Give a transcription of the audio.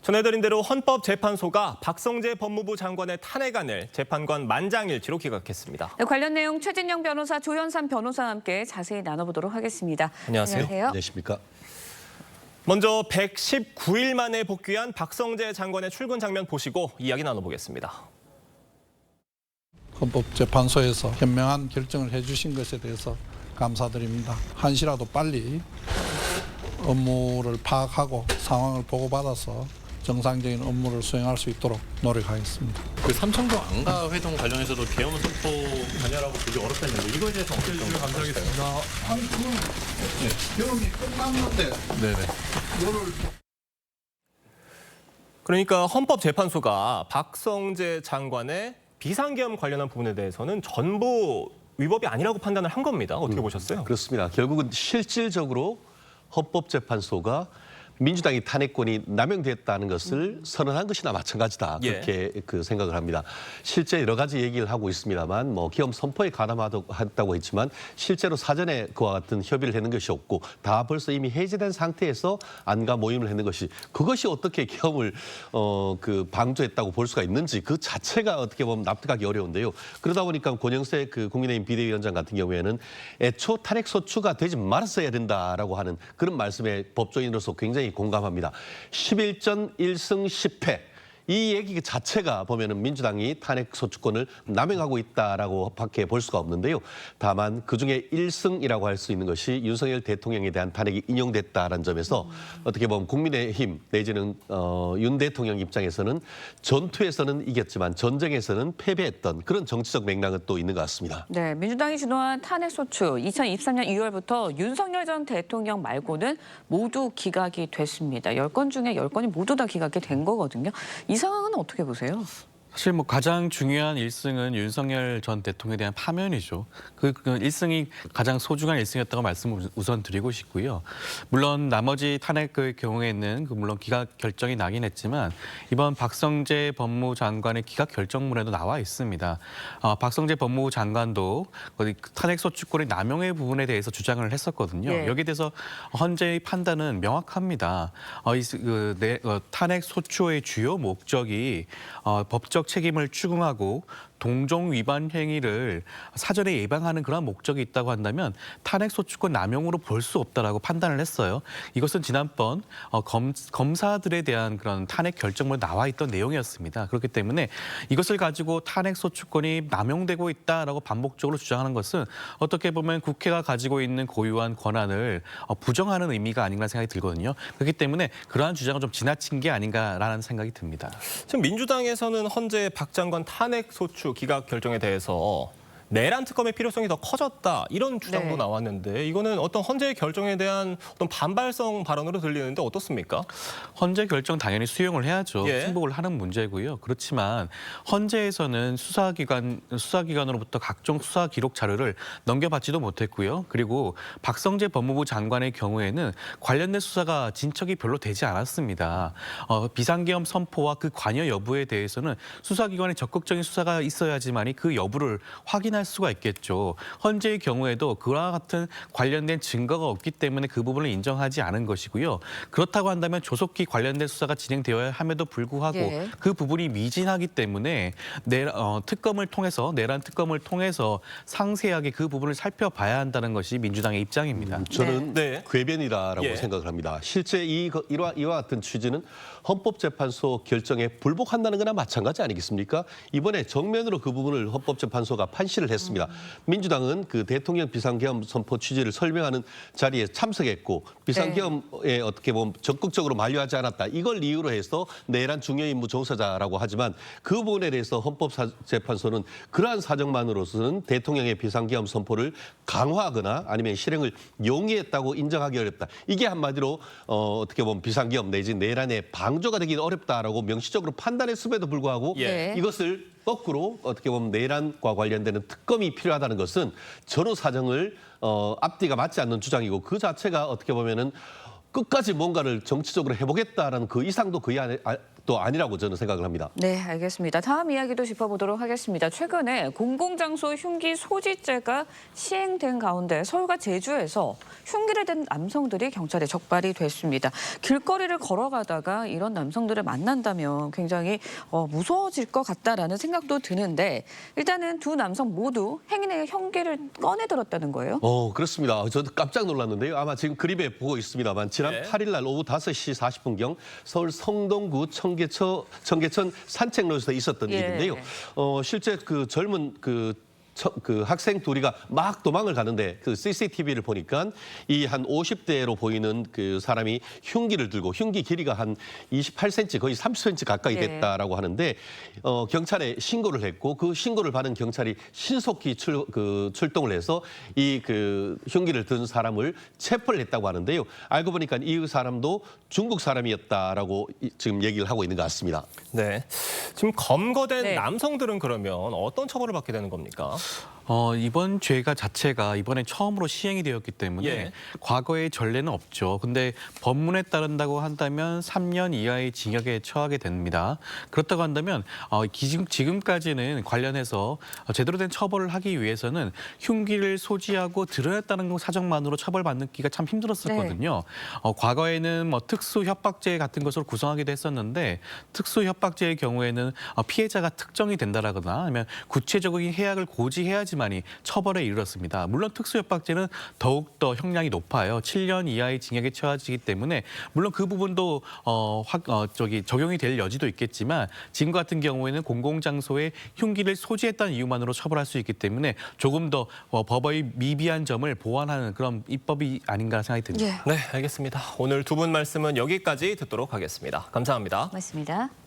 전해드린 대로 헌법재판소가 박성재 법무부 장관의 탄핵안을 재판관 만장일치로 기각했습니다. 네, 관련 내용 최진영 변호사, 조현삼 변호사와 함께 자세히 나눠보도록 하겠습니다. 안녕하세요. 안녕하십니까. 먼저 119일 만에 복귀한 박성재 장관의 출근 장면 보시고 이야기 나눠보겠습니다. 헌법재판소에서 현명한 결정을 해주신 것에 대해서 감사드립니다. 한시라도 빨리 업무를 파악하고 상황을 보고받아서 정상적인 업무를 수행할 수 있도록 노력하겠습니다. 그 삼청동 안가 회동 관련해서도 계엄 선포 관여라고 보기 어렵다는데 이거에 대해서 어떻게 감사하겠습니다. 아니 그건 계엄이 끝났는데 네네. 그러니까 헌법재판소가 박성재 장관의 비상계엄 관련한 부분에 대해서는 전부 위법이 아니라고 판단을 한 겁니다. 어떻게 보셨어요? 그렇습니다. 결국은 실질적으로 헌법재판소가 민주당이 탄핵권이 남용됐다는 것을 선언한 것이나 마찬가지다. 그렇게 생각을 합니다. 실제 여러 가지 얘기를 하고 있습니다만 뭐 계엄 선포에 가담했다고 했지만 실제로 사전에 그와 같은 협의를 했는 것이 없고 다 벌써 이미 해제된 상태에서 안가 모임을 했는 것이 그것이 어떻게 계엄을 방조했다고 볼 수가 있는지 그 자체가 어떻게 보면 납득하기 어려운데요. 그러다 보니까 권영세 국민의힘 비대위원장 같은 경우에는 애초 탄핵 소추가 되지 말았어야 된다라고 하는 그런 말씀에 법조인으로서 굉장히 공감합니다. 11전 1승 10패. 이 얘기 자체가 보면은 민주당이 탄핵 소추권을 남용하고 있다라고밖에 볼 수가 없는데요. 다만 그중에 1승이라고 할 수 있는 것이 윤석열 대통령에 대한 탄핵이 인용됐다라는 점에서 어떻게 보면 국민의힘 내지는 윤 대통령 입장에서는 전투에서는 이겼지만 전쟁에서는 패배했던 그런 정치적 맥락은 또 있는 것 같습니다. 네, 민주당이 주도한 탄핵소추 2023년 2월부터 윤석열 전 대통령 말고는 모두 기각이 됐습니다. 10건 중에 10건이 모두 다 기각이 된 거거든요. 이 상황은 어떻게 보세요? 사실 뭐 가장 중요한 1승은 윤석열 전 대통령에 대한 파면이죠. 그 1승이 가장 소중한 1승이었다고 말씀을 우선 드리고 싶고요. 물론 나머지 탄핵의 경우에는 물론 기각 결정이 나긴 했지만 이번 박성재 법무부 장관의 기각 결정문에도 나와 있습니다. 박성재 법무부 장관도 탄핵 소추권의 남용의 부분에 대해서 주장을 했었거든요. 예. 여기에 대해서 헌재의 판단은 명확합니다. 탄핵 소추의 주요 목적이 법적 책임을 추궁하고 동종 위반 행위를 사전에 예방하는 그런 목적이 있다고 한다면 탄핵 소추권 남용으로 볼 수 없다라고 판단을 했어요. 이것은 지난번 검사들에 대한 그런 탄핵 결정문에 나와 있던 내용이었습니다. 그렇기 때문에 이것을 가지고 탄핵 소추권이 남용되고 있다라고 반복적으로 주장하는 것은 어떻게 보면 국회가 가지고 있는 고유한 권한을 부정하는 의미가 아닌가 생각이 들거든요. 그렇기 때문에 그러한 주장은 좀 지나친 게 아닌가라는 생각이 듭니다. 지금 민주당에서는 헌재 박 장관 탄핵 소추 기각 결정에 대해서 내란 특검의 필요성이 더 커졌다 이런 주장도 나왔는데 이거는 어떤 헌재의 결정에 대한 어떤 반발성 발언으로 들리는데 어떻습니까? 헌재 결정 당연히 수용을 해야죠. 예. 승복을 하는 문제고요. 그렇지만 헌재에서는 수사기관으로부터 각종 수사 기록 자료를 넘겨받지도 못했고요. 그리고 박성재 법무부 장관의 경우에는 관련된 수사가 진척이 별로 되지 않았습니다. 비상계엄 선포와 그 관여 여부에 대해서는 수사기관의 적극적인 수사가 있어야지만이 그 여부를 확인할 수가 있겠죠. 헌재의 경우에도 그와 같은 관련된 증거가 없기 때문에 그 부분을 인정하지 않은 것이고요. 그렇다고 한다면 조속히 관련된 수사가 진행되어야 함에도 불구하고 그 부분이 미진하기 때문에 내란 특검을 통해서 상세하게 그 부분을 살펴봐야 한다는 것이 민주당의 입장입니다. 저는 궤변이라고 생각을 합니다. 실제 이와 같은 취지는 헌법재판소 결정에 불복한다는 거나 마찬가지 아니겠습니까? 이번에 정면으로 그 부분을 헌법재판소가 판시를 했습니다. 민주당은 그 대통령 비상계엄 선포 취지를 설명하는 자리에 참석했고 비상계엄에 어떻게 보면 적극적으로 만류하지 않았다. 이걸 이유로 해서 내란 중요임무 종사자라고 하지만 그 부분에 대해서 헌법재판소는 그러한 사정만으로서는 대통령의 비상계엄 선포를 강화하거나 아니면 실행을 용이했다고 인정하기 어렵다. 이게 한마디로 어떻게 보면 비상계엄 내지 내란의 방조가 되기 어렵다라고 명시적으로 판단했음에도 불구하고 이것을 거꾸로 어떻게 보면 내란과 관련되는 특검이 필요하다는 것은 전후 사정을 앞뒤가 맞지 않는 주장이고 그 자체가 어떻게 보면은 끝까지 뭔가를 정치적으로 해보겠다라는 그 이상도 것도 아니라고 저는 생각을 합니다. 네, 알겠습니다. 다음 이야기도 짚어보도록 하겠습니다. 최근에 공공장소 흉기 소지죄가 시행된 가운데 서울과 제주에서 흉기를 든 남성들이 경찰에 적발이 됐습니다. 길거리를 걸어가다가 이런 남성들을 만난다면 굉장히 무서워질 것 같다라는 생각도 드는데 일단은 두 남성 모두 행인에게 흉기를 꺼내 들었다는 거예요. 그렇습니다. 저도 깜짝 놀랐는데요. 아마 지금 그림에 보고 있습니다만 지난 8일 날 오후 5시 40분경 서울 성동구 청계천 산책로에서 있었던 일인데요. 실제 그 젊은 그 학생 둘이가 막 도망을 가는데 그 CCTV를 보니까 이 한 50대로 보이는 그 사람이 흉기를 들고 흉기 길이가 한 28cm 거의 30cm 가까이 됐다라고 하는데 경찰에 신고를 했고 그 신고를 받은 경찰이 신속히 출동을 해서 이 그 흉기를 든 사람을 체포를 했다고 하는데요. 알고 보니까 이 사람도 중국 사람이었다라고 지금 얘기를 하고 있는 것 같습니다. 네, 지금 검거된 남성들은 그러면 어떤 처벌을 받게 되는 겁니까? 이번 죄가 자체가 이번에 처음으로 시행이 되었기 때문에 과거의 전례는 없죠. 근데 법문에 따른다고 한다면 3년 이하의 징역에 처하게 됩니다. 그렇다고 한다면 지금까지는 관련해서 제대로 된 처벌을 하기 위해서는 흉기를 소지하고 드러냈다는 사정만으로 처벌받기가 참 힘들었었거든요. 과거에는 뭐 특수 협박죄 같은 것으로 구성하기도 했었는데 특수 협박죄의 경우에는 피해자가 특정이 된다라거나 아니면 구체적인 해악을 고지해야지만이 처벌에 이르렀습니다. 물론 특수협박죄는 더욱더 형량이 높아요. 7년 이하의 징역에 처하지기 때문에 물론 그 부분도 적용이 될 여지도 있겠지만 지금 같은 경우에는 공공장소에 흉기를 소지했다는 이유만으로 처벌할 수 있기 때문에 조금 더 법의 미비한 점을 보완하는 그런 입법이 아닌가 생각이 듭니다. 네, 알겠습니다. 오늘 두 분 말씀은 여기까지 듣도록 하겠습니다. 감사합니다. 고맙습니다.